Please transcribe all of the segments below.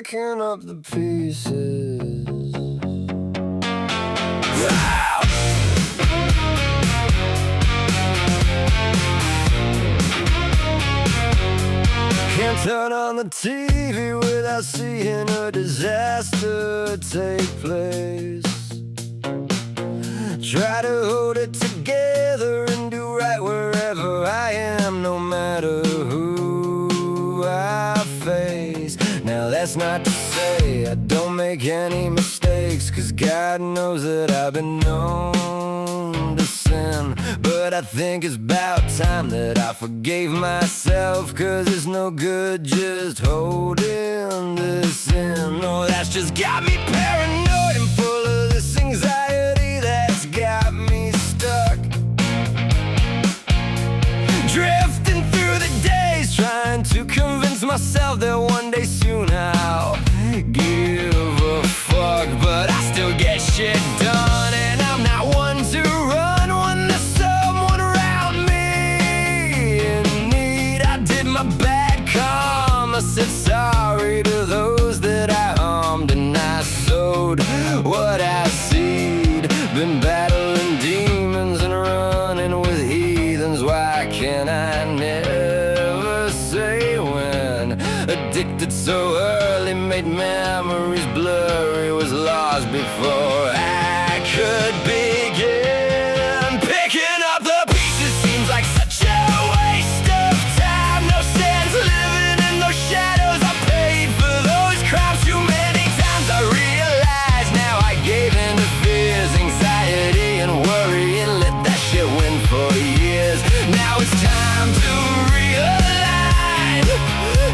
picking up the pieces. Can't turn on the TV without seeing a disaster take place. Try to hold it together and do right wherever I am, no matter who I face. Now that's not to say I don't make any mistakes, 'cause God knows that I've been known to sin. But I think it's about time that I forgave myself, 'cause it's no good just holding this in. No, that's just got me paranoid and full of this anxiety that's got me stuck, drifting through the days, trying to convince myself that one day soon I'll give a fuck. But I still get shit done, and I'm not one to run when there's someone around me in need. I did my bad karma, said sorry to those that I harmed, and I sowed what I seed. Been battling demons and running with heathens. Why can't I never say when? Addicted so early, made memories blurry, was lost before I could begin. Picking up the pieces seems like such a waste of time. No sense living in those shadows. I paid for those crimes too many times. I realize now I gave in to fears, anxiety and worry, and let that shit win for years. Now it's time to realign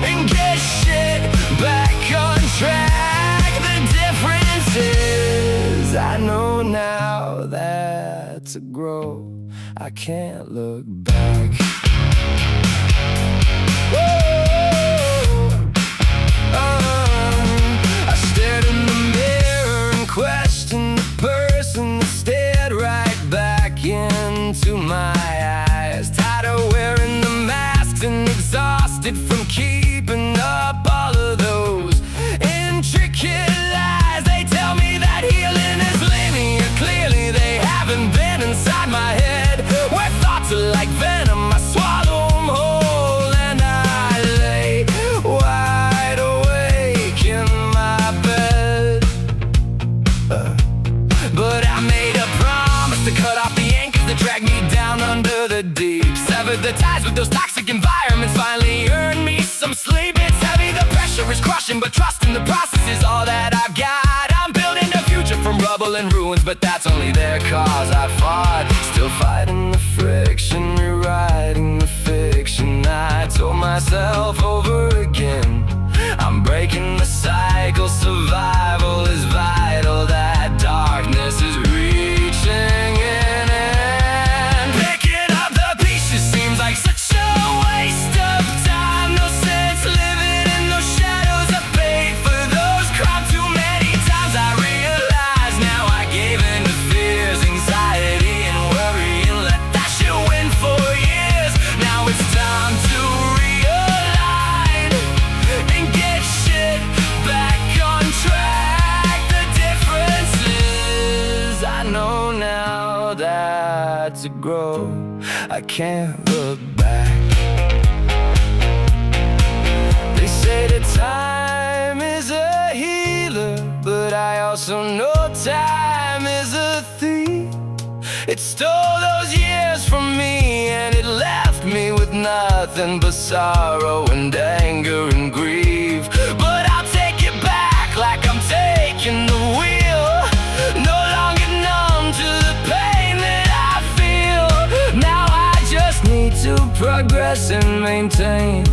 and get shit back on track. The difference is I know now that to grow I can't look back. I stared in the mirror and questioned the person that stared right back into my eyes. Tired of wearing the masks and exhausted from keeping up all of those intricate lies. They tell me that healing is linear. Clearly they haven't been inside my head, where thoughts are like venom. I swallow them whole and I lay wide awake in my bed. But I made a promise to cut off the anchors that drag me down under the deep. Severed the ties with those toxic environments, finally earned me some sleep. It's heavy, the pressure is crushing, but trust in the process is all that I've got. I'm building a future from rubble and ruins, but that's only their cause. I fought, still fighting the friction, rewriting the fiction. I told myself over again, I'm breaking the cycle, survival is vital. That darkness is reaching in, and picking up the pieces seems like such a waste of time. No sense living in those shadows. I paid for those crimes too many times. I realize now I gave in to fears, anxiety and worry, and let that shit win for years. Now it's time to realign and get shit back on track. The difference is I know now that to grow I can't look back. They say that time is a healer, but I also know time is a thief. It stole those years from me and it left me with nothing but sorrow and anger and grief. But I'll take it back like I'm taking the wheel, no longer numb to the pain that I feel. Now I just need to progress and maintain,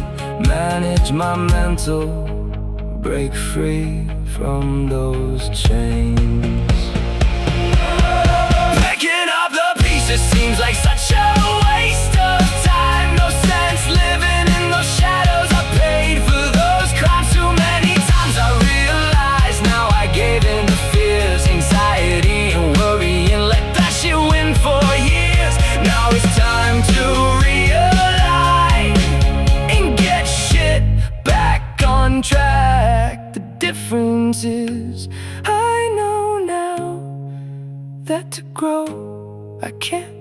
manage my mental, break free from those chains. Picking up the pieces seems like such a waste of time. No sense living in those shadows. I paid for those crimes too many times. I realize now I gave in to fears, anxiety and worry, and let that shit win for years. Now it's time to realign and get shit back on track. The difference difference is I know now that to grow I can't